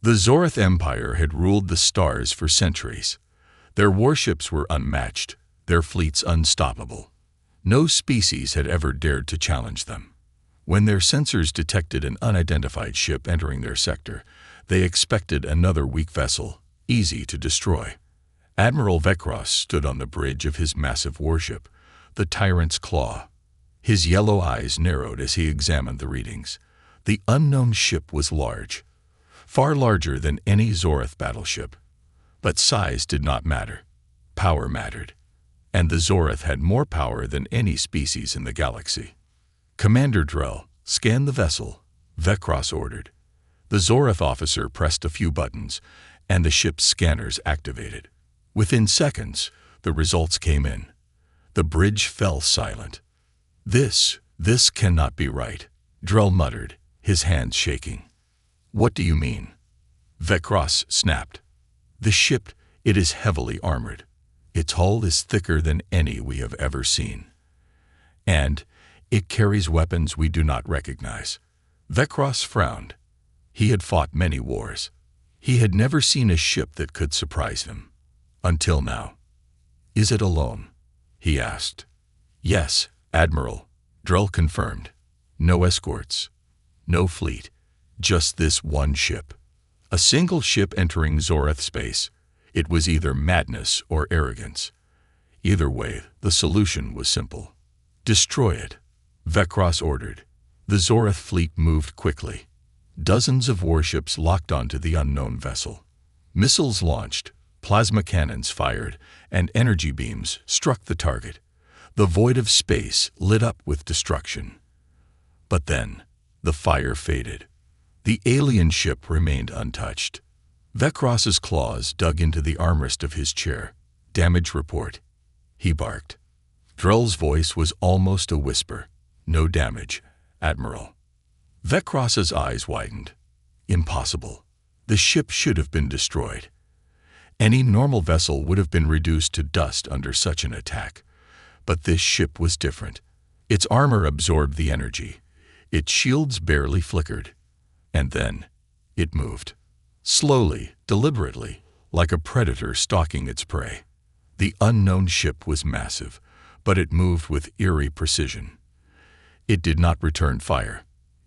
The Zorth Empire had ruled the stars for centuries. Their warships were unmatched, their fleets unstoppable. No species had ever dared to challenge them. When their sensors detected an unidentified ship entering their sector, they expected another weak vessel, easy to destroy. Admiral Vekros stood on the bridge of his massive warship, the Tyrant's Claw. His yellow eyes narrowed as he examined the readings. The unknown ship was large, far larger than any Zorth battleship. But size did not matter. Power mattered. And the Zorth had more power than any species in the galaxy. "Commander Drell, scan the vessel," Vekros ordered. The Zorth officer pressed a few buttons, and the ship's scanners activated. Within seconds, the results came in. The bridge fell silent. This cannot be right," Drell muttered, his hands shaking. "What do you mean?" Vekros snapped. "The ship, it is heavily armored. Its hull is thicker than any we have ever seen. And it carries weapons we do not recognize." Vekros frowned. He had fought many wars. He had never seen a ship that could surprise him. Until now. "Is it alone?" he asked. "Yes, Admiral," Drell confirmed. "No escorts. No fleet. Just this one ship. A single ship entering Zorth space. It was either madness or arrogance. Either way, the solution was simple. "Destroy it," Vekros ordered. The Zorth fleet moved quickly. Dozens of warships locked onto the unknown vessel. Missiles launched, plasma cannons fired, and energy beams struck the target. The void of space lit up with destruction. But then, the fire faded. The alien ship remained untouched. Vekros's claws dug into the armrest of his chair. "Damage report," he barked. Drell's voice was almost a whisper. "No damage, Admiral." Vekros's eyes widened. Impossible. The ship should have been destroyed. Any normal vessel would have been reduced to dust under such an attack. But this ship was different. Its armor absorbed the energy. Its shields barely flickered. And then, it moved. Slowly, deliberately, like a predator stalking its prey. The unknown ship was massive, but it moved with eerie precision. It did not return fire.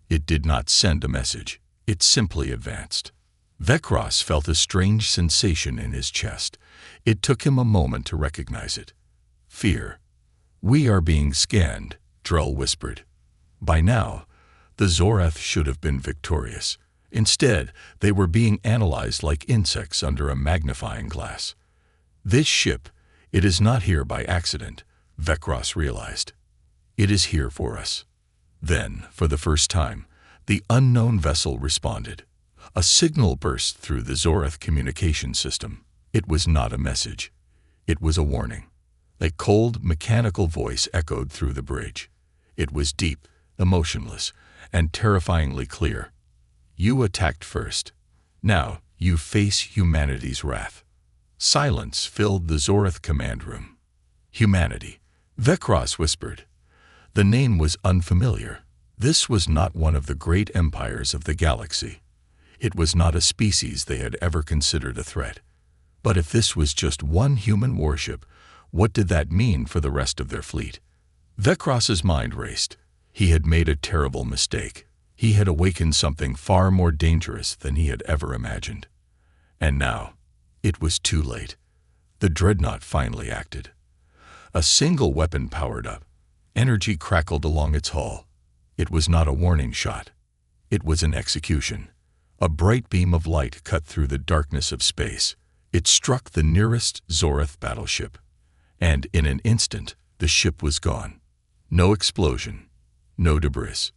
It did not send a message. It simply advanced. Vekros felt a strange sensation in his chest. It took him a moment to recognize it. Fear. "We are being scanned," Drell whispered. By now, the Zorth should have been victorious. Instead, they were being analyzed like insects under a magnifying glass. "This ship, it is not here by accident," Vekros realized. "It is here for us." Then, for the first time, the unknown vessel responded. A signal burst through the Zorth communication system. It was not a message. It was a warning. A cold, mechanical voice echoed through the bridge. It was deep, emotionless, and terrifyingly clear. "You attacked first. Now you face humanity's wrath." Silence filled the Zorth command room. "Humanity," Vekros whispered. The name was unfamiliar. This was not one of the great empires of the galaxy. It was not a species they had ever considered a threat. But if this was just one human warship, what did that mean for the rest of their fleet? Vekros's mind raced. He had made a terrible mistake. He had awakened something far more dangerous than he had ever imagined. And now, it was too late. The Dreadnought finally acted. A single weapon powered up. Energy crackled along its hull. It was not a warning shot. It was an execution. A bright beam of light cut through the darkness of space. It struck the nearest Zorth battleship. And in an instant, the ship was gone. No explosion. No debris.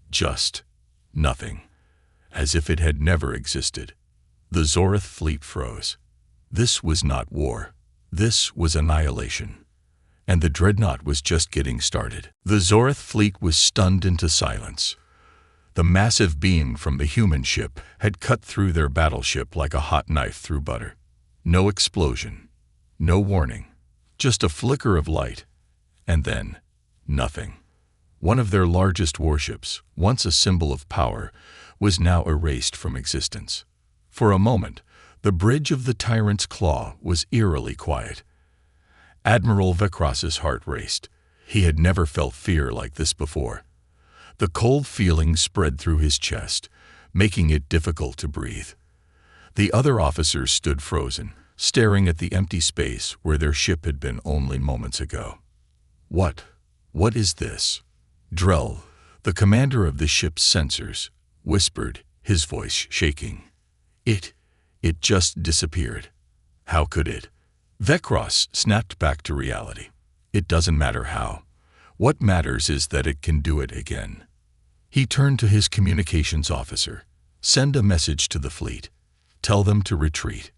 Just nothing. As if it had never existed. The Zorth fleet froze. This was not war. This was annihilation. And the Dreadnought was just getting started. The Zorth fleet was stunned into silence. The massive beam from the human ship had cut through their battleship like a hot knife through butter. No explosion. No warning. Just a flicker of light. And then, nothing. One of their largest warships, once a symbol of power, was now erased from existence. For a moment, the bridge of the tyrant's claw was eerily quiet. Admiral Vecros's heart raced. He had never felt fear like this before. The cold feeling spread through his chest, making it difficult to breathe. The other officers stood frozen, staring at the empty space where their ship had been only moments ago. What is this? Drell, the commander of the ship's sensors, whispered, his voice shaking. It just disappeared. How could it? Vecros snapped back to reality. It doesn't matter how. What matters is that it can do it again. He turned to his communications officer. Send a message to the fleet. Tell them to retreat.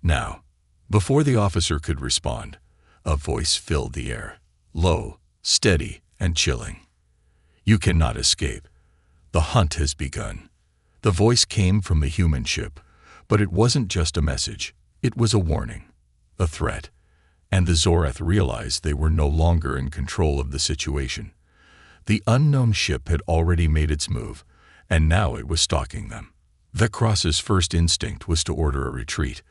Now. Before the officer could respond, a voice filled the air. Low, steady, and chilling. You cannot escape. The hunt has begun. The voice came from the human ship, but it wasn't just a message. It was a warning, a threat, and the Zorath realized they were no longer in control of the situation. The unknown ship had already made its move, and now it was stalking them. Vecros's first instinct was to order a retreat,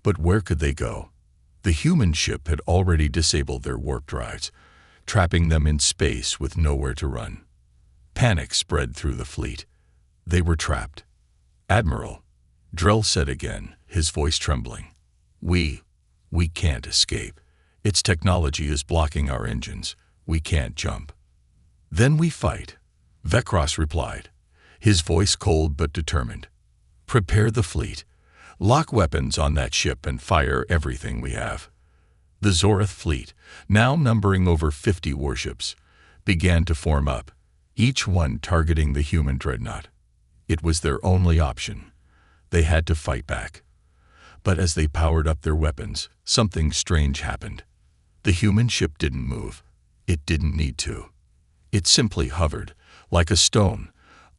but where could they go? The human ship had already disabled their warp drives, trapping them in space with nowhere to run. Panic spread through the fleet. They were trapped. Admiral, Drell said again, his voice trembling. We can't escape. Its technology is blocking our engines. We can't jump. Then we fight, Vecros replied, his voice cold but determined. Prepare the fleet. Lock weapons on that ship and fire everything we have. The Zorath fleet, now numbering over 50 warships, began to form up, each one targeting the human Dreadnought. It was their only option. They had to fight back. But as they powered up their weapons, something strange happened. The human ship didn't move. It didn't need to. It simply hovered, like a stone,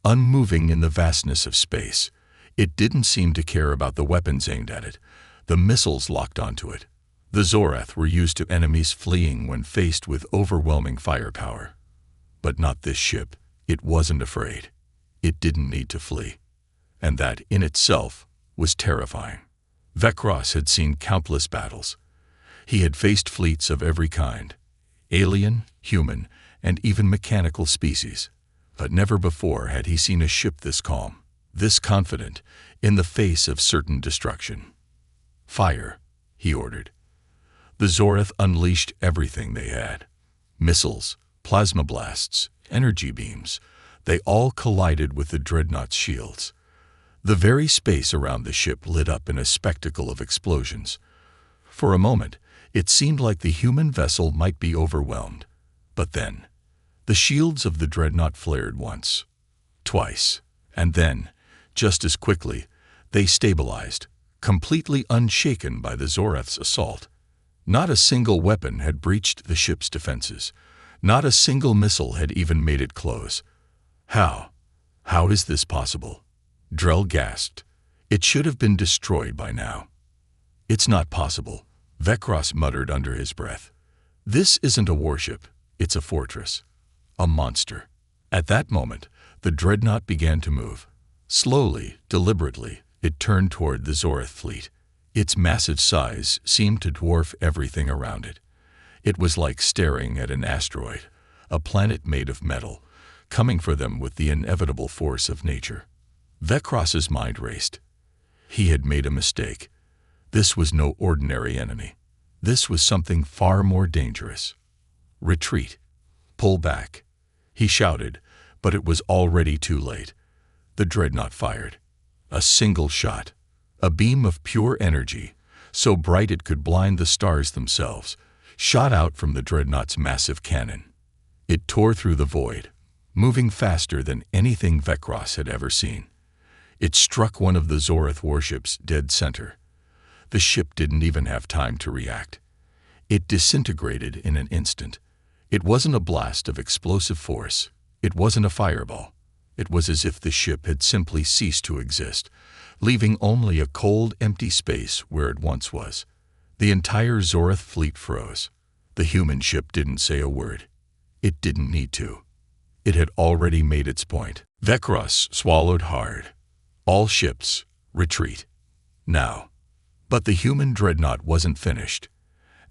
unmoving in the vastness of space. It didn't seem to care about the weapons aimed at it. The missiles locked onto it. The Zorath were used to enemies fleeing when faced with overwhelming firepower. But not this ship. It wasn't afraid. It didn't need to flee. And that, in itself, was terrifying. Vecros had seen countless battles. He had faced fleets of every kind, alien, human, and even mechanical species. But never before had he seen a ship this calm, this confident, in the face of certain destruction. Fire, he ordered. The Zorath unleashed everything they had. Missiles, plasma blasts, energy beams. They all collided with the Dreadnought's shields. The very space around the ship lit up in a spectacle of explosions. For a moment, it seemed like the human vessel might be overwhelmed. But then, the shields of the Dreadnought flared once, twice, and then, just as quickly, they stabilized, completely unshaken by the Zorath's assault. Not a single weapon had breached the ship's defenses. Not a single missile had even made it close. How? How is this possible? Drell gasped. It should have been destroyed by now. It's not possible, Vecros muttered under his breath. This isn't a warship. It's a fortress. A monster. At that moment, the Dreadnought began to move. Slowly, deliberately, it turned toward the Zorath fleet. Its massive size seemed to dwarf everything around it. It was like staring at an asteroid, a planet made of metal, coming for them with the inevitable force of nature. Vecros's mind raced. He had made a mistake. This was no ordinary enemy. This was something far more dangerous. Retreat. Pull back. He shouted, but it was already too late. The Dreadnought fired. A single shot. A beam of pure energy, so bright it could blind the stars themselves, shot out from the Dreadnought's massive cannon. It tore through the void, moving faster than anything Vecros had ever seen. It struck one of the Zorath warships dead center. The ship didn't even have time to react. It disintegrated in an instant. It wasn't a blast of explosive force. It wasn't a fireball. It was as if the ship had simply ceased to exist, leaving only a cold, empty space where it once was. The entire Zorath fleet froze. The human ship didn't say a word. It didn't need to. It had already made its point. Vecros swallowed hard. All ships, retreat. now. But the human dreadnought wasn't finished.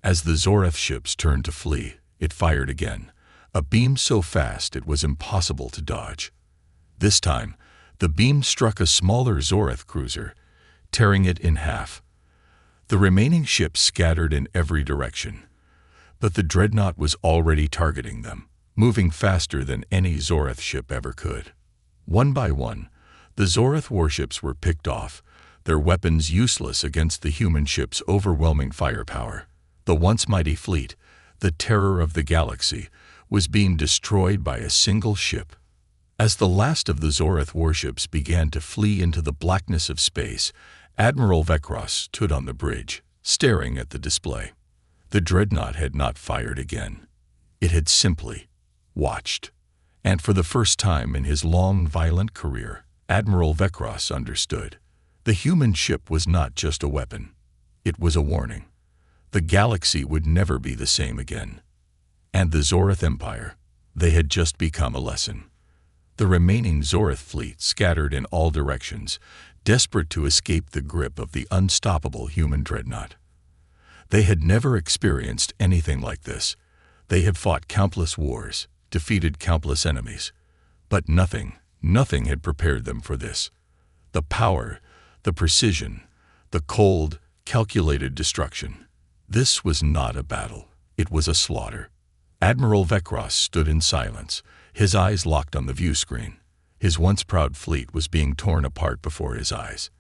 As the Zoreth ships turned to flee, it fired again, a beam so fast it was impossible to dodge. This time, the beam struck a smaller Zoreth cruiser, tearing it in half. The remaining ships scattered in every direction, but the dreadnought was already targeting them, moving faster than any Zoreth ship ever could. One by one, the Zoreth warships were picked off, their weapons useless against the human ship's overwhelming firepower. The once mighty fleet, the terror of the galaxy, was being destroyed by a single ship. As the last of the Zoreth warships began to flee into the blackness of space, Admiral Vekros stood on the bridge, staring at the display. The dreadnought had not fired again. It had simply watched. And for the first time in his long, violent career, Admiral Vekros understood. The human ship was not just a weapon. It was a warning. The galaxy would never be the same again. And the Zoreth Empire, they had just become a lesson. The remaining Zoreth fleet scattered in all directions, desperate to escape the grip of the unstoppable human dreadnought. They had never experienced anything like this. They had fought countless wars, defeated countless enemies, but nothing had prepared them for this. The power, the precision, the cold, calculated destruction. This was not a battle. It was a slaughter. Admiral Vekros stood in silence, his eyes locked on the view screen. His once proud fleet was being torn apart before his eyes.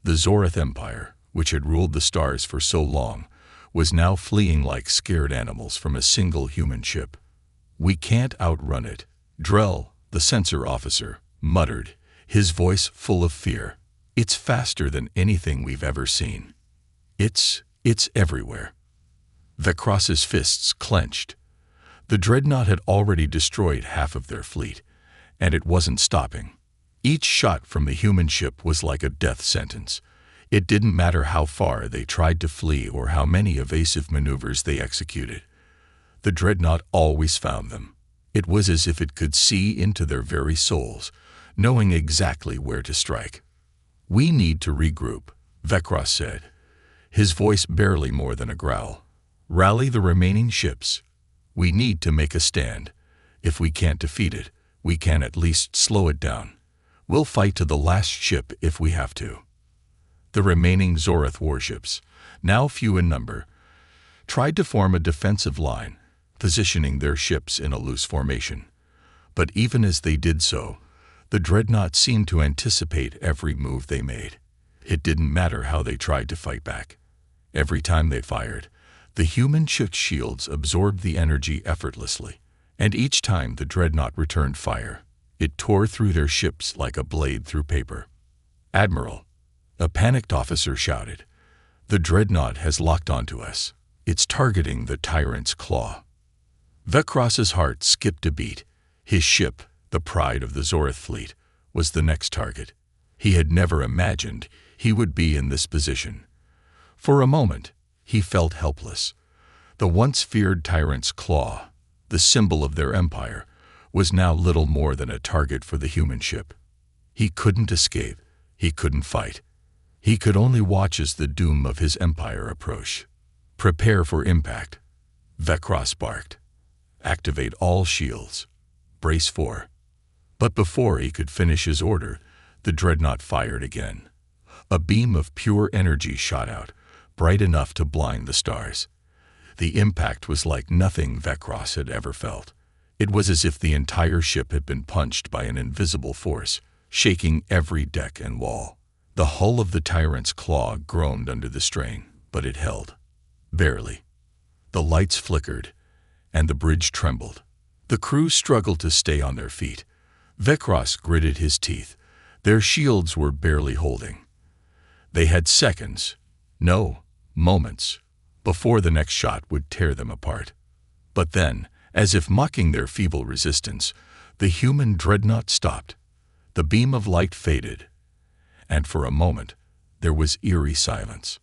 The Zoreth Empire, which had ruled the stars for so long, was now fleeing like scared animals from a single human ship. "We can't outrun it," Drell, the sensor officer, muttered, his voice full of fear. "It's faster than anything we've ever seen. It's everywhere." Vekros's fists clenched. The dreadnought had already destroyed half of their fleet, and it wasn't stopping. Each shot from the human ship was like a death sentence. It didn't matter how far they tried to flee or how many evasive maneuvers they executed. The dreadnought always found them. It was as if it could see into their very souls, knowing exactly where to strike. "We need to regroup," Vekros said, his voice barely more than a growl. "Rally the remaining ships. We need to make a stand. If we can't defeat it, we can at least slow it down. We'll fight to the last ship if we have to." The remaining Zoreth warships, now few in number, tried to form a defensive line, positioning their ships in a loose formation. But even as they did so, the dreadnought seemed to anticipate every move they made. It didn't matter how they tried to fight back. Every time they fired, the human ship's shields absorbed the energy effortlessly, and each time the dreadnought returned fire, it tore through their ships like a blade through paper. "Admiral," a panicked officer shouted, "the dreadnought has locked onto us. It's targeting the tyrant's claw." Vekros's heart skipped a beat. His ship, the pride of the Zoreth fleet, was the next target. He had never imagined he would be in this position. For a moment, he felt helpless. The once feared tyrant's claw, the symbol of their empire, was now little more than a target for the human ship. He couldn't escape. He couldn't fight. He could only watch as the doom of his empire approached. "Prepare for impact," Vekros barked. "Activate all shields. Brace for." But before he could finish his order, the dreadnought fired again. A beam of pure energy shot out, bright enough to blind the stars. The impact was like nothing Vekros had ever felt. It was as if the entire ship had been punched by an invisible force, shaking every deck and wall. The hull of the tyrant's claw groaned under the strain, but it held. Barely. The lights flickered, and the bridge trembled. The crew struggled to stay on their feet. Vekros gritted his teeth. Their shields were barely holding. They had seconds, no, moments, before the next shot would tear them apart. But then, as if mocking their feeble resistance, the human dreadnought stopped. The beam of light faded, and for a moment, there was eerie silence.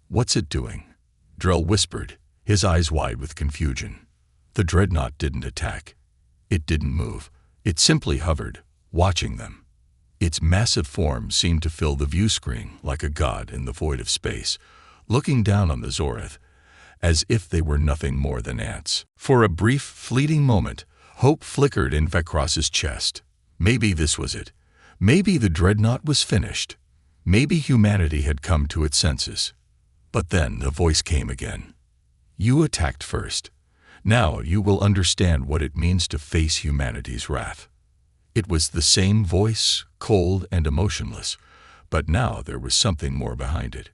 "What's it doing?" Drell whispered, his eyes wide with confusion. The dreadnought didn't attack. It didn't move. It simply hovered, watching them. Its massive form seemed to fill the view screen like a god in the void of space, looking down on the Zoreth, as if they were nothing more than ants. For a brief, fleeting moment, hope flickered in Vecros's chest. Maybe this was it. Maybe the Dreadnought was finished. Maybe humanity had come to its senses. But then the voice came again. You attacked first. Now you will understand what it means to face humanity's wrath. It was the same voice, cold and emotionless, but now there was something more behind it.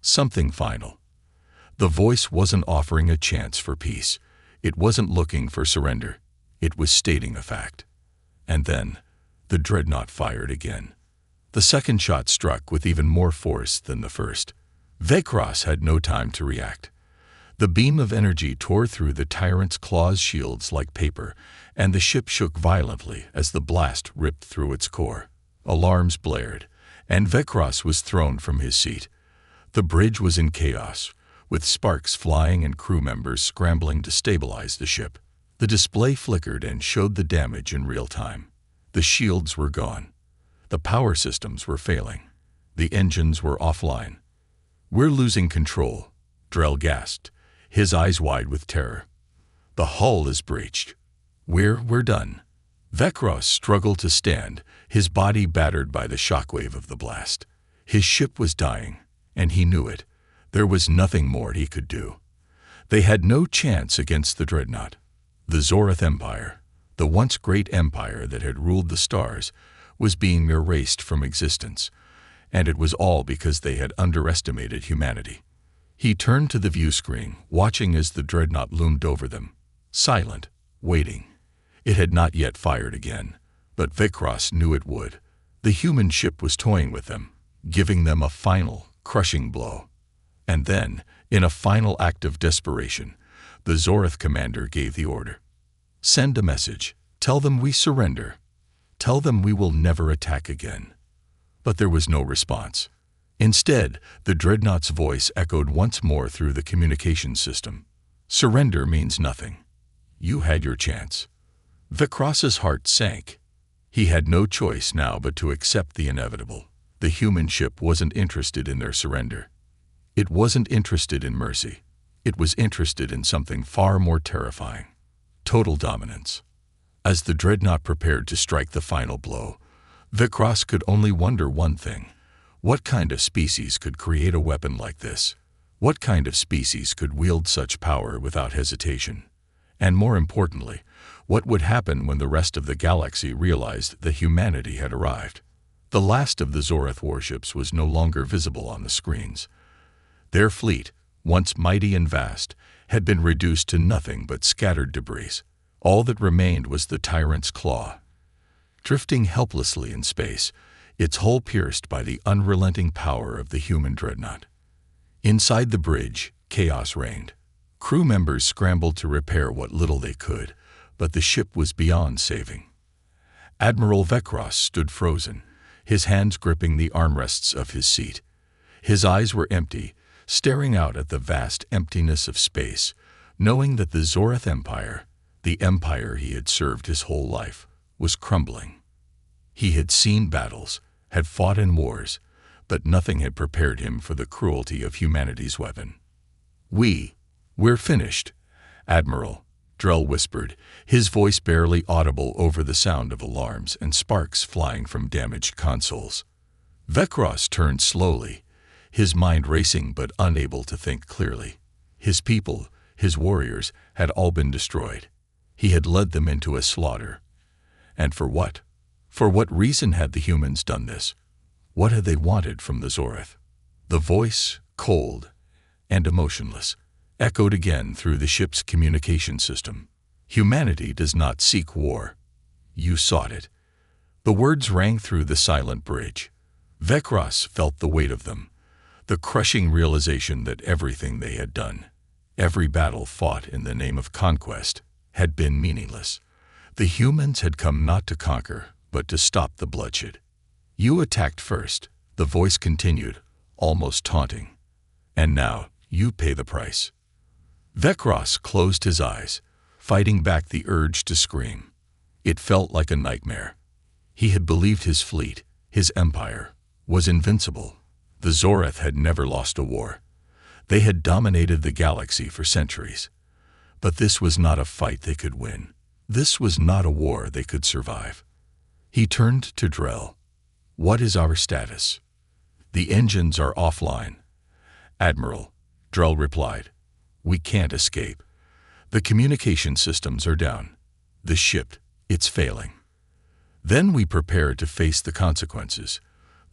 Something final. The voice wasn't offering a chance for peace. It wasn't looking for surrender. It was stating a fact. And then, the Dreadnought fired again. The second shot struck with even more force than the first. Vecros had no time to react. The beam of energy tore through the tyrant's claws' shields like paper, and the ship shook violently as the blast ripped through its core. Alarms blared, and Vecros was thrown from his seat. The bridge was in chaos, with sparks flying and crew members scrambling to stabilize the ship. The display flickered and showed the damage in real time. The shields were gone. The power systems were failing. The engines were offline. We're losing control, Drell gasped, his eyes wide with terror. The hull is breached. We're done. Vecros struggled to stand, his body battered by the shockwave of the blast. His ship was dying, and he knew it. There was nothing more he could do. They had no chance against the Dreadnought. The Zoreth Empire, the once great empire that had ruled the stars, was being erased from existence, and it was all because they had underestimated humanity. He turned to the view screen, watching as the Dreadnought loomed over them, silent, waiting. It had not yet fired again, but Vecros knew it would. The human ship was toying with them, giving them a final, crushing blow. And then, in a final act of desperation, the Zoreth commander gave the order. Send a message. Tell them we surrender. Tell them we will never attack again. But there was no response. Instead, the Dreadnought's voice echoed once more through the communication system. Surrender means nothing. You had your chance. Vecros's heart sank. He had no choice now but to accept the inevitable. The human ship wasn't interested in their surrender. It wasn't interested in mercy. It was interested in something far more terrifying. Total dominance. As the Dreadnought prepared to strike the final blow, Vecros could only wonder one thing. What kind of species could create a weapon like this? What kind of species could wield such power without hesitation? And more importantly, what would happen when the rest of the galaxy realized that humanity had arrived? The last of the Zoreth warships was no longer visible on the screens. Their fleet, once mighty and vast, had been reduced to nothing but scattered debris. All that remained was the tyrant's claw, drifting helplessly in space, its hull pierced by the unrelenting power of the human Dreadnought. Inside the bridge, chaos reigned. Crew members scrambled to repair what little they could, but the ship was beyond saving. Admiral Vecros stood frozen, his hands gripping the armrests of his seat. His eyes were empty, staring out at the vast emptiness of space, knowing that the Zoreth Empire, the empire he had served his whole life, was crumbling. He had seen battles, had fought in wars, but nothing had prepared him for the cruelty of humanity's weapon. We're finished, Admiral, Drell whispered, his voice barely audible over the sound of alarms and sparks flying from damaged consoles. Vecros turned slowly, his mind racing but unable to think clearly. His people, his warriors, had all been destroyed. He had led them into a slaughter. And for what? For what reason had the humans done this? What had they wanted from the Zoreth? The voice, cold and emotionless, echoed again through the ship's communication system. Humanity does not seek war. You sought it. The words rang through the silent bridge. Vecros felt the weight of them, the crushing realization that everything they had done, every battle fought in the name of conquest, had been meaningless. The humans had come not to conquer, but to stop the bloodshed. You attacked first, the voice continued, almost taunting. And now, you pay the price. Vecros closed his eyes, fighting back the urge to scream. It felt like a nightmare. He had believed his fleet, His empire was invincible. The Zoreth had never lost a war. They had dominated the galaxy for centuries. But this was not a fight they could win. This was not a war they could survive. He turned to Drell. "What is our status?" "The engines are offline." "Admiral," Drell replied, "we can't escape. The communication systems are down. The ship, it's failing." "Then we prepare to face the consequences,"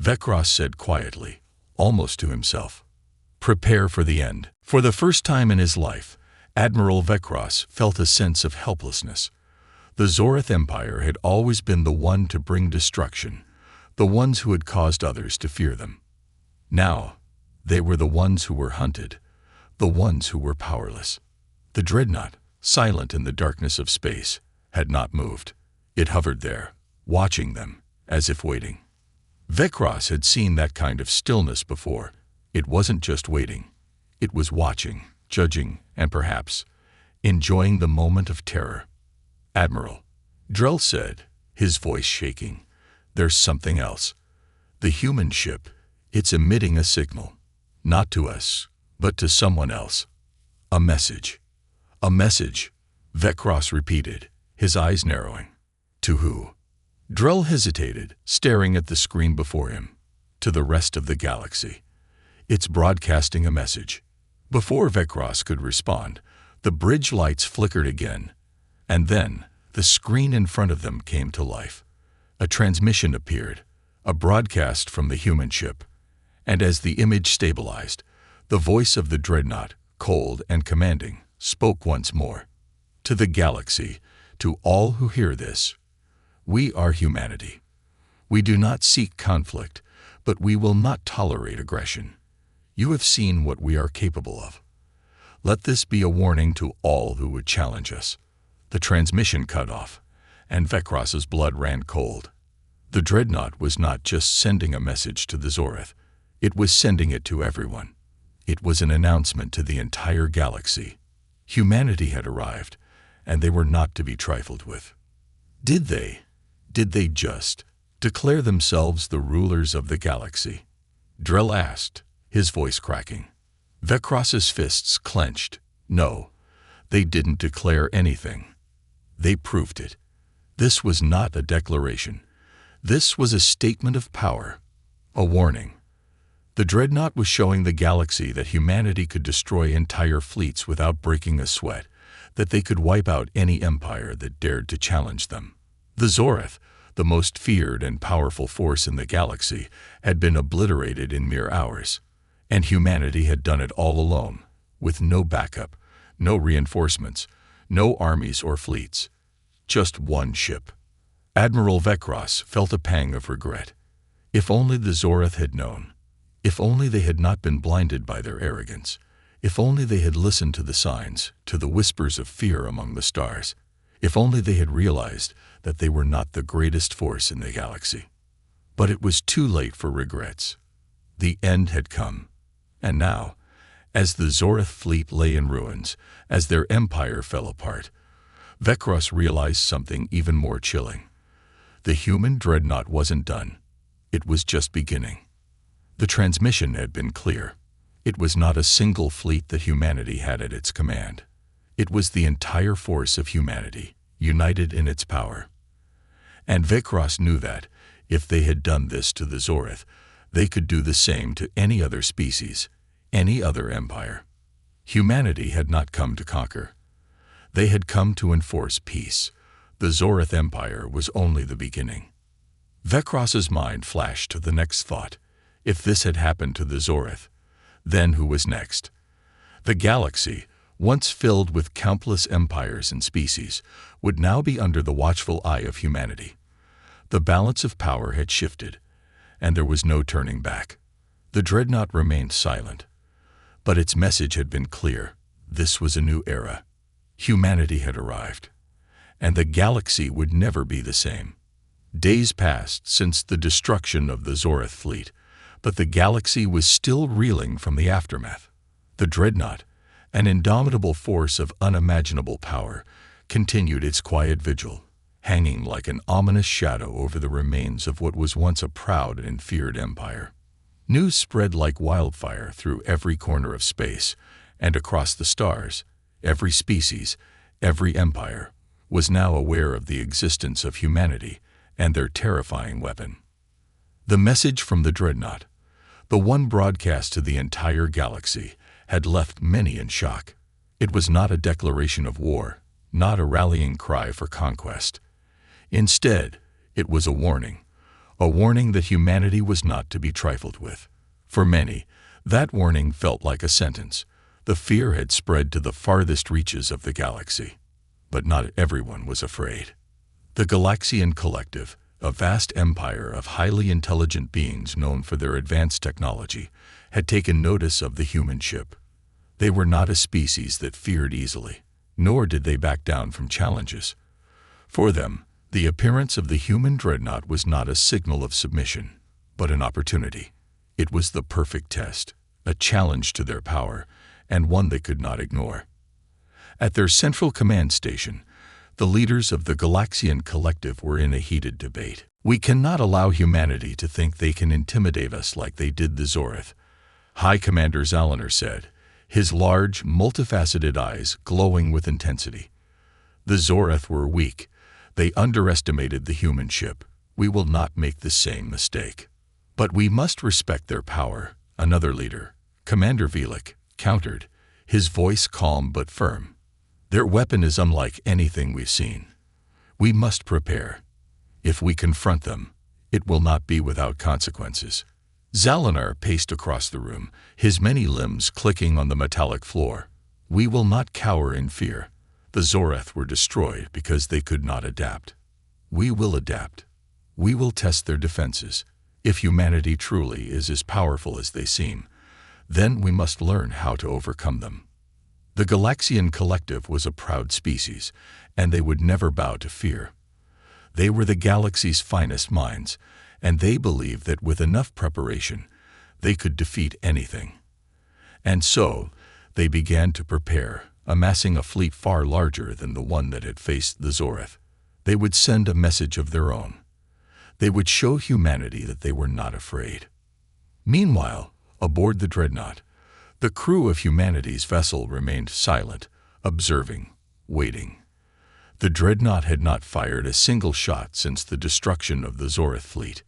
Vecros said quietly, almost to himself. "Prepare for the end." For the first time in his life, Admiral Vecros felt a sense of helplessness. The Zoreth Empire had always been the one to bring destruction, the ones who had caused others to fear them. Now, they were the ones who were hunted, the ones who were powerless. The Dreadnought, silent in the darkness of space, had not moved. It hovered there, watching them, as if waiting. Vecros had seen that kind of stillness before. It wasn't just waiting. It was watching, judging, and perhaps enjoying the moment of terror. "Admiral," Drell said, his voice shaking, "there's something else. The human ship, it's emitting a signal. Not to us, but to someone else. A message." "A message," Vecros repeated, his eyes narrowing. "To who?" Drell hesitated, staring at the screen before him. "To the rest of the galaxy. It's broadcasting a message." Before Vecros could respond, the bridge lights flickered again, and then the screen in front of them came to life. A transmission appeared, a broadcast from the human ship, and as the image stabilized, the voice of the Dreadnought, cold and commanding, spoke once more. "To the galaxy, to all who hear this, we are humanity. We do not seek conflict, but we will not tolerate aggression. You have seen what we are capable of. Let this be a warning to all who would challenge us." The transmission cut off, and Vecros's blood ran cold. The Dreadnought was not just sending a message to the Zoreth, it was sending it to everyone. It was an announcement to the entire galaxy. Humanity had arrived, and they were not to be trifled with. Did they just declare themselves the rulers of the galaxy? Drell asked, his voice cracking. Vecros's fists clenched. No, they didn't declare anything. They proved it. This was not a declaration. This was a statement of power, a warning. The Dreadnought was showing the galaxy that humanity could destroy entire fleets without breaking a sweat, that they could wipe out any empire that dared to challenge them. The Zoreth, the most feared and powerful force in the galaxy, had been obliterated in mere hours, and humanity had done it all alone, with no backup, no reinforcements, no armies or fleets. Just one ship. Admiral Vecros felt a pang of regret. If only the Zoreth had known. If only they had not been blinded by their arrogance. If only they had listened to the signs, to the whispers of fear among the stars. If only they had realized that they were not the greatest force in the galaxy. But it was too late for regrets. The end had come. And now, as the Zoreth fleet lay in ruins, as their empire fell apart, Vecros realized something even more chilling. The human Dreadnought wasn't done. It was just beginning. The transmission had been clear. It was not a single fleet that humanity had at its command. It was the entire force of humanity, united in its power. And Vecros knew that, if they had done this to the Zoreth, they could do the same to any other species, any other empire. Humanity had not come to conquer. They had come to enforce peace. The Zoreth Empire was only the beginning. Vecros's mind flashed to the next thought. If this had happened to the Zoreth, then who was next? The galaxy, once filled with countless empires and species, would now be under the watchful eye of humanity. The balance of power had shifted, and there was no turning back. The Dreadnought remained silent, but its message had been clear. This was a new era. Humanity had arrived, and the galaxy would never be the same. Days passed since the destruction of the Zoreth fleet, but the galaxy was still reeling from the aftermath. The Dreadnought, an indomitable force of unimaginable power, continued its quiet vigil, hanging like an ominous shadow over the remains of what was once a proud and feared empire. News spread like wildfire through every corner of space, and across the stars. Every species, every empire, was now aware of the existence of humanity and their terrifying weapon. The message from the Dreadnought, the one broadcast to the entire galaxy, had left many in shock. It was not a declaration of war, not a rallying cry for conquest. Instead, it was a warning that humanity was not to be trifled with. For many, that warning felt like a sentence. The fear had spread to the farthest reaches of the galaxy. But not everyone was afraid. The Galaxian Collective, a vast empire of highly intelligent beings known for their advanced technology, had taken notice of the human ship. They were not a species that feared easily, nor did they back down from challenges. For them, the appearance of the human dreadnought was not a signal of submission, but an opportunity. It was the perfect test, a challenge to their power, and one they could not ignore. At their central command station, the leaders of the Galaxian Collective were in a heated debate. "We cannot allow humanity to think they can intimidate us like they did the Zorath," High Commander Zalanar said, his large, multifaceted eyes glowing with intensity. "The Zorath were weak. They underestimated the human ship. We will not make the same mistake. But we must respect their power," another leader, Commander Velik, countered, his voice calm but firm. "Their weapon is unlike anything we've seen. We must prepare. If we confront them, it will not be without consequences." Zalanar paced across the room, his many limbs clicking on the metallic floor. "We will not cower in fear. The Zorath were destroyed because they could not adapt. We will adapt. We will test their defenses. If humanity truly is as powerful as they seem, then we must learn how to overcome them." The Galaxian Collective was a proud species, and they would never bow to fear. They were the galaxy's finest minds, and they believed that with enough preparation, they could defeat anything. And so, they began to prepare, amassing a fleet far larger than the one that had faced the Zorath. They would send a message of their own. They would show humanity that they were not afraid. Meanwhile, aboard the Dreadnought, the crew of humanity's vessel remained silent, observing, waiting. The Dreadnought had not fired a single shot since the destruction of the Zorath fleet.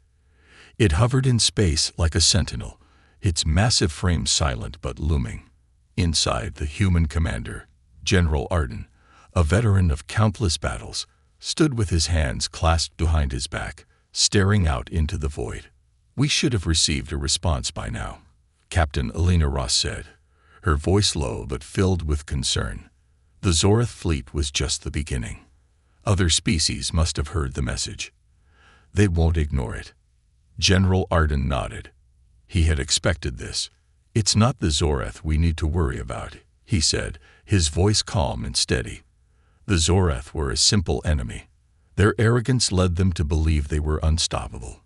It hovered in space like a sentinel, its massive frame silent but looming. Inside, the human commander, General Arden, a veteran of countless battles, stood with his hands clasped behind his back, staring out into the void. "We should have received a response by now," Captain Elena Ross said, her voice low but filled with concern. The Zorath fleet was just the beginning. Other species must have heard the message. They won't ignore it. General Arden nodded. He had expected this. "It's not the Zorath we need to worry about," he said, his voice calm and steady. "The Zorath were a simple enemy. Their arrogance led them to believe they were unstoppable.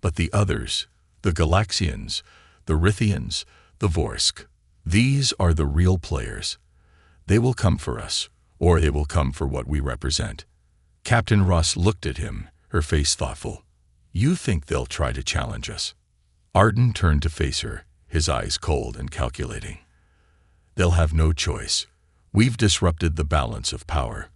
But the others, the Galaxians, the Rithians, the Vorsk, these are the real players. They will come for us, or they will come for what we represent." Captain Ross looked at him, her face thoughtful. "You think they'll try to challenge us?" Arden turned to face her, his eyes cold and calculating. "They'll have no choice. We've disrupted the balance of power.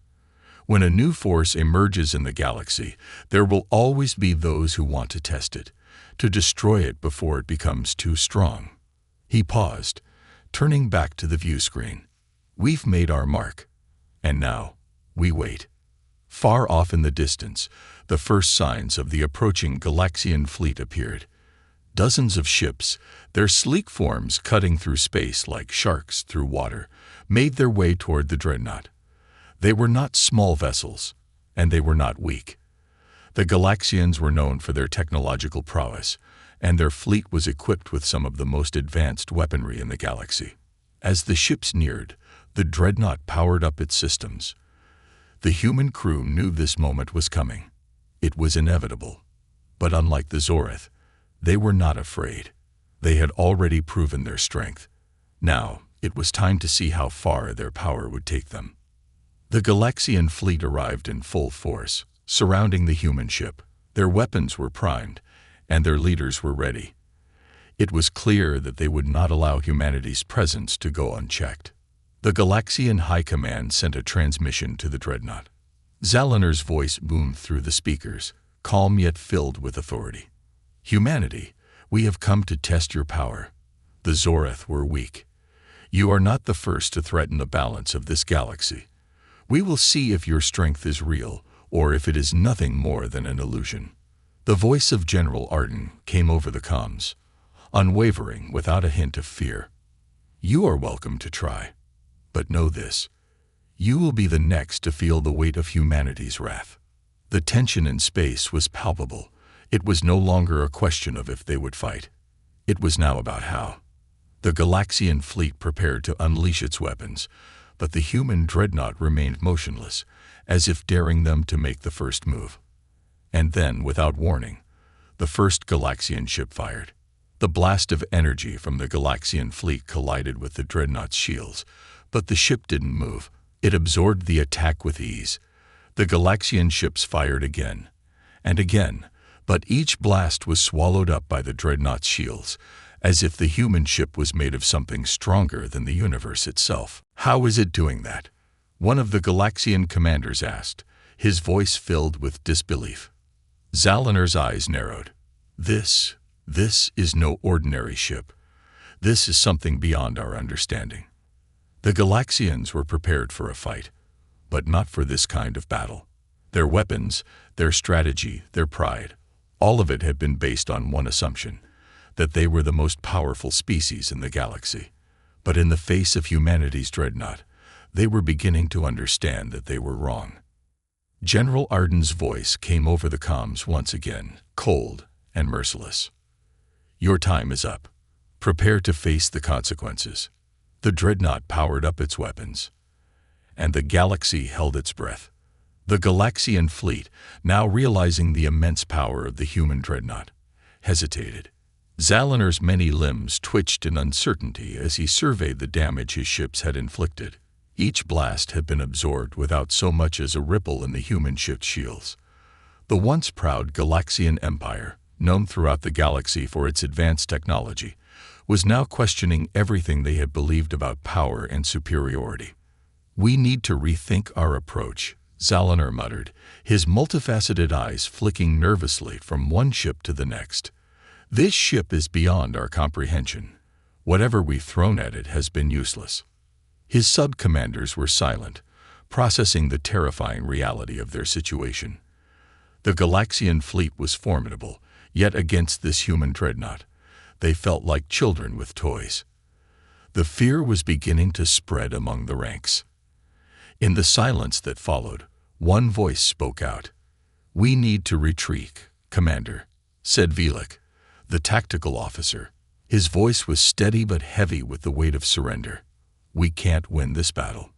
When a new force emerges in the galaxy, there will always be those who want to test it, to destroy it before it becomes too strong." He paused, turning back to the view screen. "We've made our mark, and now we wait." Far off in the distance, the first signs of the approaching Galaxian fleet appeared. Dozens of ships, their sleek forms cutting through space like sharks through water, made their way toward the Dreadnought. They were not small vessels, and they were not weak. The Galaxians were known for their technological prowess, and their fleet was equipped with some of the most advanced weaponry in the galaxy. As the ships neared, the Dreadnought powered up its systems. The human crew knew this moment was coming. It was inevitable. But unlike the Zorath, they were not afraid. They had already proven their strength. Now, it was time to see how far their power would take them. The Galaxian fleet arrived in full force, surrounding the human ship. Their weapons were primed, and their leaders were ready. It was clear that they would not allow humanity's presence to go unchecked. The Galaxian High Command sent a transmission to the Dreadnought. Zalinar's voice boomed through the speakers, calm yet filled with authority. "Humanity, we have come to test your power. The Zorath were weak. You are not the first to threaten the balance of this galaxy. We will see if your strength is real, or if it is nothing more than an illusion." The voice of General Arden came over the comms, unwavering, without a hint of fear. "You are welcome to try. But know this, you will be the next to feel the weight of humanity's wrath." The tension in space was palpable. It was no longer a question of if they would fight. It was now about how. The Galaxian fleet prepared to unleash its weapons, but the human dreadnought remained motionless, as if daring them to make the first move. And then, without warning, the first Galaxian ship fired. The blast of energy from the Galaxian fleet collided with the dreadnought's shields, but the ship didn't move. It absorbed the attack with ease. The Galaxian ships fired again and again, but each blast was swallowed up by the dreadnought's shields, as if the human ship was made of something stronger than the universe itself. "How is it doing that?" one of the Galaxian commanders asked, his voice filled with disbelief. Zalinar's eyes narrowed. This is no ordinary ship. This is something beyond our understanding." The Galaxians were prepared for a fight, but not for this kind of battle. Their weapons, their strategy, their pride, all of it had been based on one assumption, that they were the most powerful species in the galaxy. But in the face of humanity's dreadnought, they were beginning to understand that they were wrong. General Arden's voice came over the comms once again, cold and merciless. "Your time is up. Prepare to face the consequences." The dreadnought powered up its weapons, and the galaxy held its breath. The Galaxian fleet, now realizing the immense power of the human dreadnought, hesitated. Zalinar's many limbs twitched in uncertainty as he surveyed the damage his ships had inflicted. Each blast had been absorbed without so much as a ripple in the human ship's shields. The once proud Galaxian Empire, known throughout the galaxy for its advanced technology, was now questioning everything they had believed about power and superiority. "We need to rethink our approach," Zalinar muttered, his multifaceted eyes flicking nervously from one ship to the next. "This ship is beyond our comprehension. Whatever we've thrown at it has been useless." His sub-commanders were silent, processing the terrifying reality of their situation. The Galaxian fleet was formidable, yet against this human dreadnought, they felt like children with toys. The fear was beginning to spread among the ranks. In the silence that followed, one voice spoke out. "We need to retreat, Commander," said Velik, the tactical officer. His voice was steady but heavy with the weight of surrender. "We can't win this battle.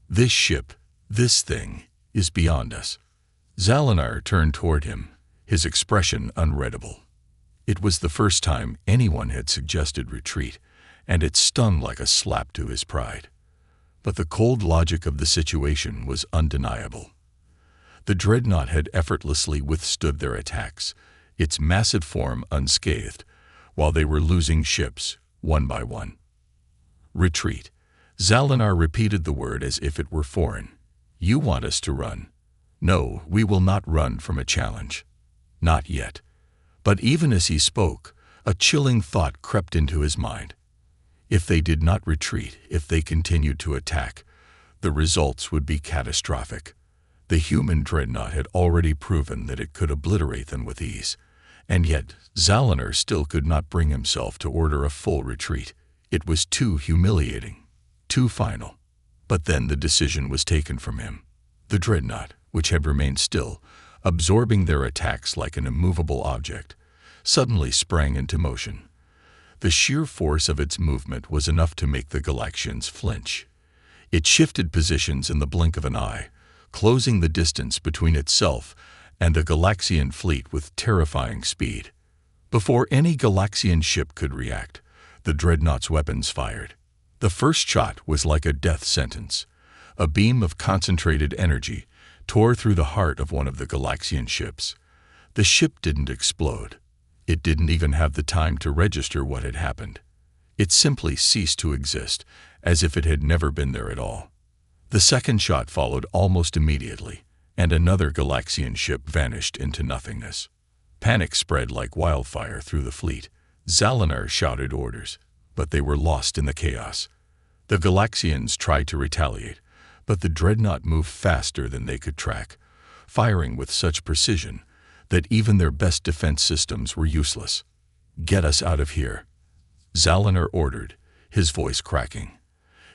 This ship, this thing, is beyond us." Zalinar turned toward him, his expression unreadable. It was the first time anyone had suggested retreat, and it stung like a slap to his pride. But the cold logic of the situation was undeniable. The dreadnought had effortlessly withstood their attacks, its massive form unscathed, while they were losing ships, one by one. "Retreat." Zalinar repeated the word as if it were foreign. "You want us to run. No, we will not run from a challenge. Not yet." But even as he spoke, a chilling thought crept into his mind. If they did not retreat, if they continued to attack, the results would be catastrophic. The human dreadnought had already proven that it could obliterate them with ease, and yet Zalinar still could not bring himself to order a full retreat. It was too humiliating, too final. But then the decision was taken from him. The dreadnought, which had remained still, absorbing their attacks like an immovable object, suddenly sprang into motion. The sheer force of its movement was enough to make the Galaxians flinch. It shifted positions in the blink of an eye, closing the distance between itself and the Galaxian fleet with terrifying speed. Before any Galaxian ship could react, the dreadnought's weapons fired. The first shot was like a death sentence, A beam of concentrated energy tore through the heart of one of the Galaxian ships. The ship didn't explode. It didn't even have the time to register what had happened. It simply ceased to exist, as if it had never been there at all. The second shot followed almost immediately, and another Galaxian ship vanished into nothingness. Panic spread like wildfire through the fleet. Zalanar shouted orders, but they were lost in the chaos. The Galaxians tried to retaliate, but the Dreadnought moved faster than they could track, firing with such precision that even their best defense systems were useless. "Get us out of here," Zalanar ordered, his voice cracking.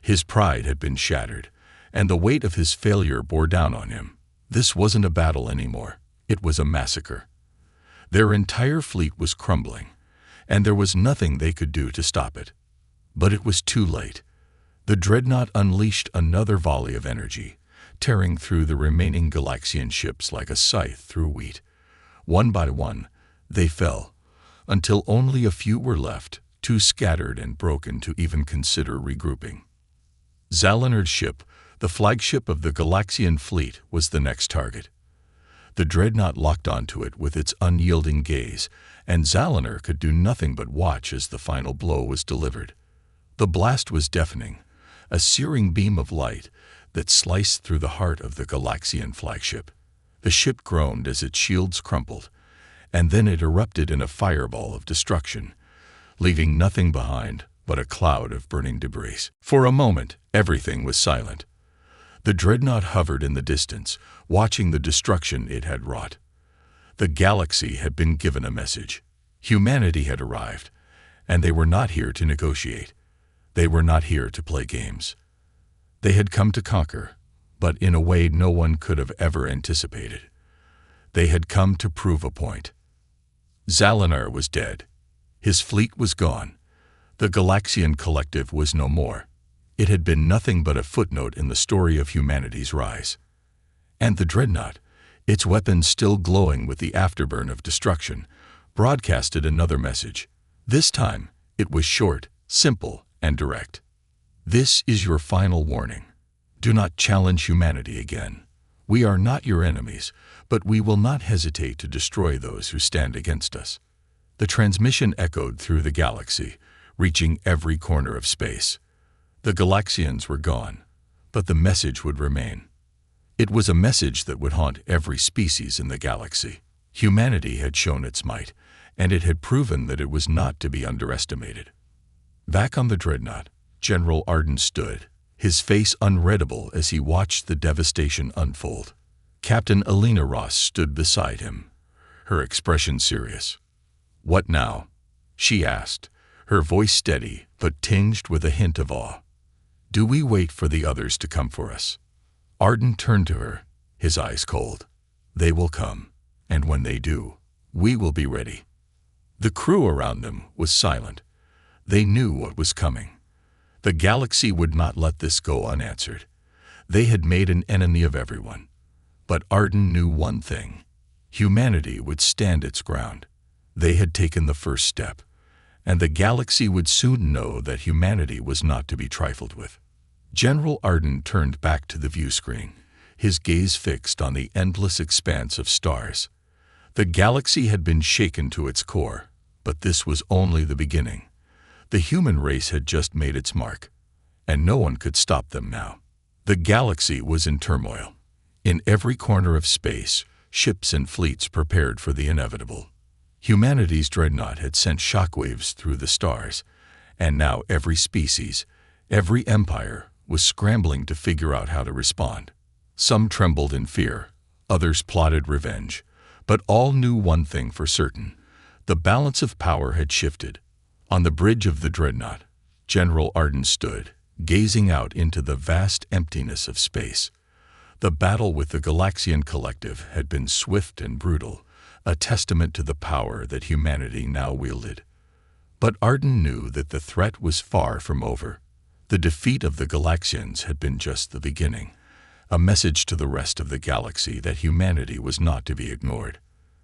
His pride had been shattered, and the weight of his failure bore down on him. This wasn't a battle anymore. It was a massacre. Their entire fleet was crumbling, and there was nothing they could do to stop it. But it was too late. The Dreadnought unleashed another volley of energy, tearing through the remaining Galaxian ships like a scythe through wheat. One by one, they fell, until only a few were left, too scattered and broken to even consider regrouping. Zalanar's ship, the flagship of the Galaxian fleet, was the next target. The Dreadnought locked onto it with its unyielding gaze, and Zalanar could do nothing but watch as the final blow was delivered. The blast was deafening, a searing beam of light that sliced through the heart of the Galaxian flagship. The ship groaned as its shields crumpled, and then it erupted in a fireball of destruction, leaving nothing behind but a cloud of burning debris. For a moment, everything was silent. The Dreadnought hovered in the distance, watching the destruction it had wrought. The galaxy had been given a message. Humanity had arrived, and they were not here to negotiate. They were not here to play games. They had come to conquer, but in a way no one could have ever anticipated. They had come to prove a point. Zalanar was dead. His fleet was gone. The Galaxian collective was no more. It had been nothing but a footnote in the story of humanity's rise. And the Dreadnought, its weapons still glowing with the afterburn of destruction, broadcasted another message. This time, it was short, simple, and direct. "This is your final warning. Do not challenge humanity again. We are not your enemies, but we will not hesitate to destroy those who stand against us." The transmission echoed through the galaxy, reaching every corner of space. The Galaxians were gone, but the message would remain. It was a message that would haunt every species in the galaxy. Humanity had shown its might, and it had proven that it was not to be underestimated. Back on the Dreadnought, General Arden stood, his face unreadable as he watched the devastation unfold. Captain Alina Ross stood beside him, her expression serious. "What now?" she asked, her voice steady but tinged with a hint of awe. "Do we wait for the others to come for us?" Arden turned to her, his eyes cold. "They will come, and when they do, we will be ready." The crew around them was silent. They knew what was coming. The galaxy would not let this go unanswered. They had made an enemy of everyone. But Arden knew one thing. Humanity would stand its ground. They had taken the first step, and the galaxy would soon know that humanity was not to be trifled with. General Arden turned back to the view screen, his gaze fixed on the endless expanse of stars. The galaxy had been shaken to its core, but this was only the beginning. The human race had just made its mark, and no one could stop them now. The galaxy was in turmoil. In every corner of space, ships and fleets prepared for the inevitable. Humanity's Dreadnought had sent shockwaves through the stars, and now every species, every empire, was scrambling to figure out how to respond. Some trembled in fear, others plotted revenge, but all knew one thing for certain. The balance of power had shifted. On the bridge of the Dreadnought, General Arden stood, gazing out into the vast emptiness of space. The battle with the Galaxian collective had been swift and brutal, a testament to the power that humanity now wielded. But Arden knew that the threat was far from over. The defeat of the Galaxians had been just the beginning, a message to the rest of the galaxy that humanity was not to be ignored.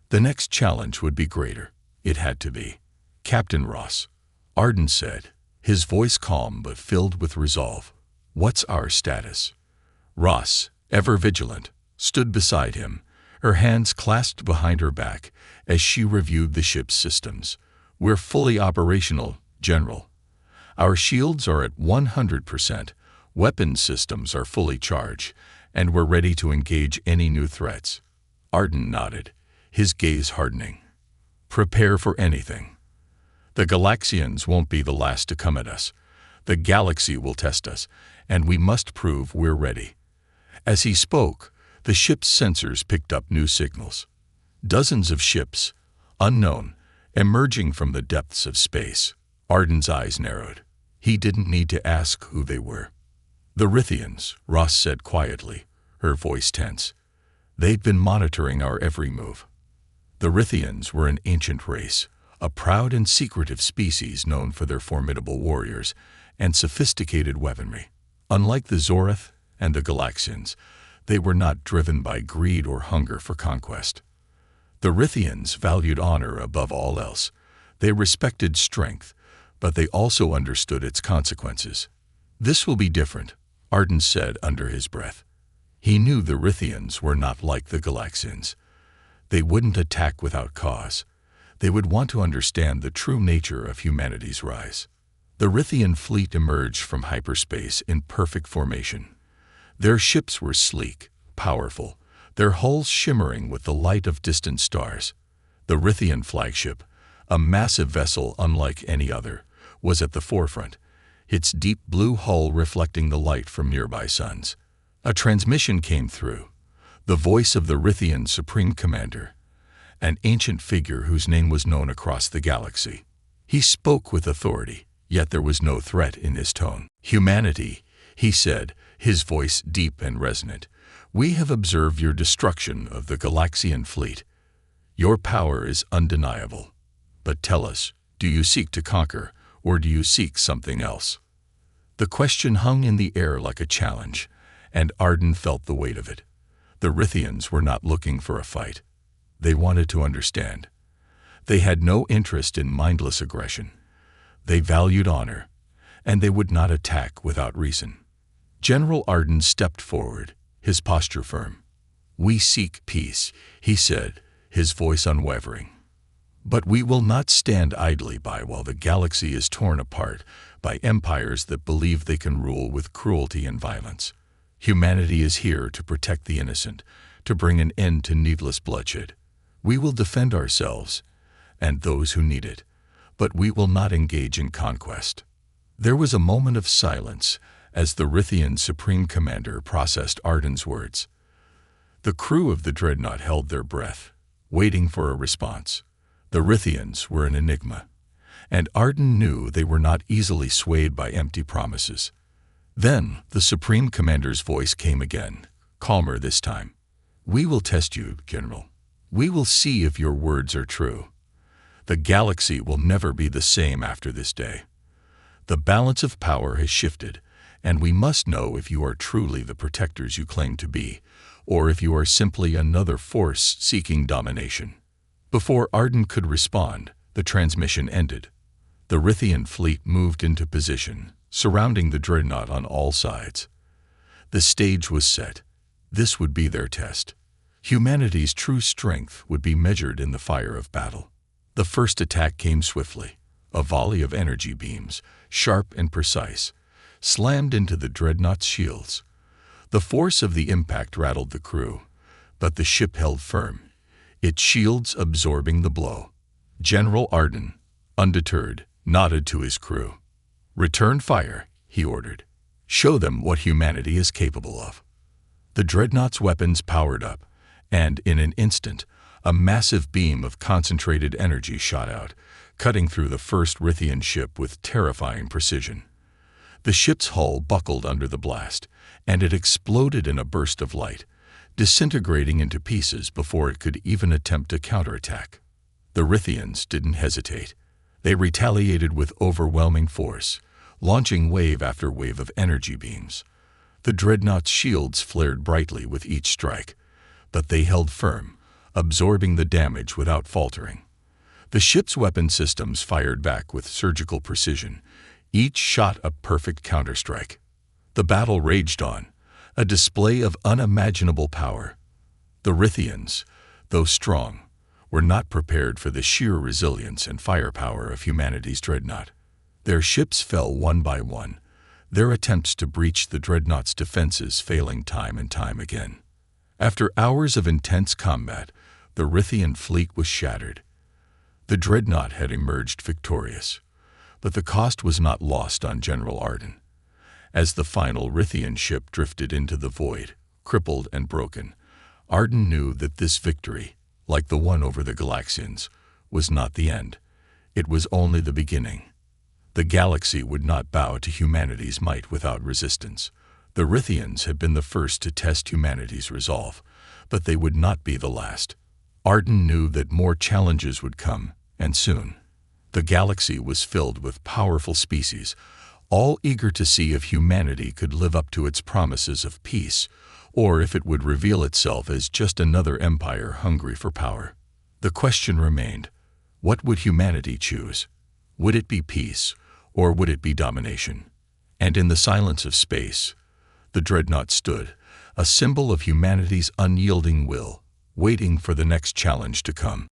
The next challenge would be greater. It had to be. "Captain Ross," Arden said, his voice calm but filled with resolve, "what's our status? Ross, ever vigilant, stood beside him, her hands clasped behind her back as she reviewed the ship's systems. "We're fully operational, General. Our shields are at 100%, weapon systems are fully charged, and we're ready to engage any new threats." Arden nodded, his gaze hardening. "Prepare for anything. The Galaxians won't be the last to come at us. The galaxy will test us, and we must prove we're ready." As he spoke, the ship's sensors picked up new signals. Dozens of ships, unknown, emerging from the depths of space. Arden's eyes narrowed. He didn't need to ask who they were. "The Rithians," Ross said quietly, her voice tense. "They'd been monitoring our every move." The Rithians were an ancient race, a proud and secretive species known for their formidable warriors and sophisticated weaponry. Unlike the Zoreth and the Galaxians, they were not driven by greed or hunger for conquest. The Rithians valued honor above all else. They respected strength, but they also understood its consequences. "This will be different," Arden said under his breath. He knew the Rithians were not like the Galaxians. They wouldn't attack without cause. They would want to understand the true nature of humanity's rise. The Rithian fleet emerged from hyperspace in perfect formation. Their ships were sleek, powerful, their hulls shimmering with the light of distant stars. The Rithian flagship, a massive vessel unlike any other, was at the forefront, its deep blue hull reflecting the light from nearby suns. A transmission came through, the voice of the Rithian Supreme Commander, an ancient figure whose name was known across the galaxy. He spoke with authority, yet there was no threat in his tone. "Humanity," he said, his voice deep and resonant, "we have observed your destruction of the Galaxian fleet. Your power is undeniable. But tell us, do you seek to conquer, or do you seek something else?" The question hung in the air like a challenge, and Arden felt the weight of it. The Rithians were not looking for a fight. They wanted to understand. They had no interest in mindless aggression. They valued honor, and they would not attack without reason. General Arden stepped forward, his posture firm. "We seek peace," he said, his voice unwavering. "But we will not stand idly by while the galaxy is torn apart by empires that believe they can rule with cruelty and violence. Humanity is here to protect the innocent, to bring an end to needless bloodshed. We will defend ourselves and those who need it, but we will not engage in conquest." There was a moment of silence as the Rithian Supreme Commander processed Arden's words. The crew of the Dreadnought held their breath, waiting for a response. The Rithians were an enigma, and Arden knew they were not easily swayed by empty promises. Then the Supreme Commander's voice came again, calmer this time. "We will test you, General. We will see if your words are true. The galaxy will never be the same after this day. The balance of power has shifted, and we must know if you are truly the protectors you claim to be, or if you are simply another force seeking domination." Before Arden could respond, the transmission ended. The Rithian fleet moved into position, surrounding the Dreadnought on all sides. The stage was set. This would be their test. Humanity's true strength would be measured in the fire of battle. The first attack came swiftly. A volley of energy beams, sharp and precise, slammed into the Dreadnought's shields. The force of the impact rattled the crew, but the ship held firm, its shields absorbing the blow. General Arden, undeterred, nodded to his crew. "Return fire," he ordered. "Show them what humanity is capable of." The Dreadnought's weapons powered up, and in an instant, a massive beam of concentrated energy shot out, cutting through the first Rithian ship with terrifying precision. The ship's hull buckled under the blast, and it exploded in a burst of light, disintegrating into pieces before it could even attempt a counterattack. The Rithians didn't hesitate. They retaliated with overwhelming force, launching wave after wave of energy beams. The Dreadnought's shields flared brightly with each strike, but they held firm, absorbing the damage without faltering. The ship's weapon systems fired back with surgical precision, each shot a perfect counterstrike. The battle raged on, a display of unimaginable power. The Rithians, though strong, were not prepared for the sheer resilience and firepower of humanity's Dreadnought. Their ships fell one by one, their attempts to breach the Dreadnought's defenses failing time and time again. After hours of intense combat, the Rithian fleet was shattered. The Dreadnought had emerged victorious, but the cost was not lost on General Arden. As the final Rithian ship drifted into the void, crippled and broken, Arden knew that this victory, like the one over the Galaxians, was not the end. It was only the beginning. The galaxy would not bow to humanity's might without resistance. The Rithians had been the first to test humanity's resolve, but they would not be the last. Arden knew that more challenges would come, and soon. The galaxy was filled with powerful species, all eager to see if humanity could live up to its promises of peace, or if it would reveal itself as just another empire hungry for power. The question remained, what would humanity choose? Would it be peace, or would it be domination? And in the silence of space, the Dreadnought stood, a symbol of humanity's unyielding will, waiting for the next challenge to come.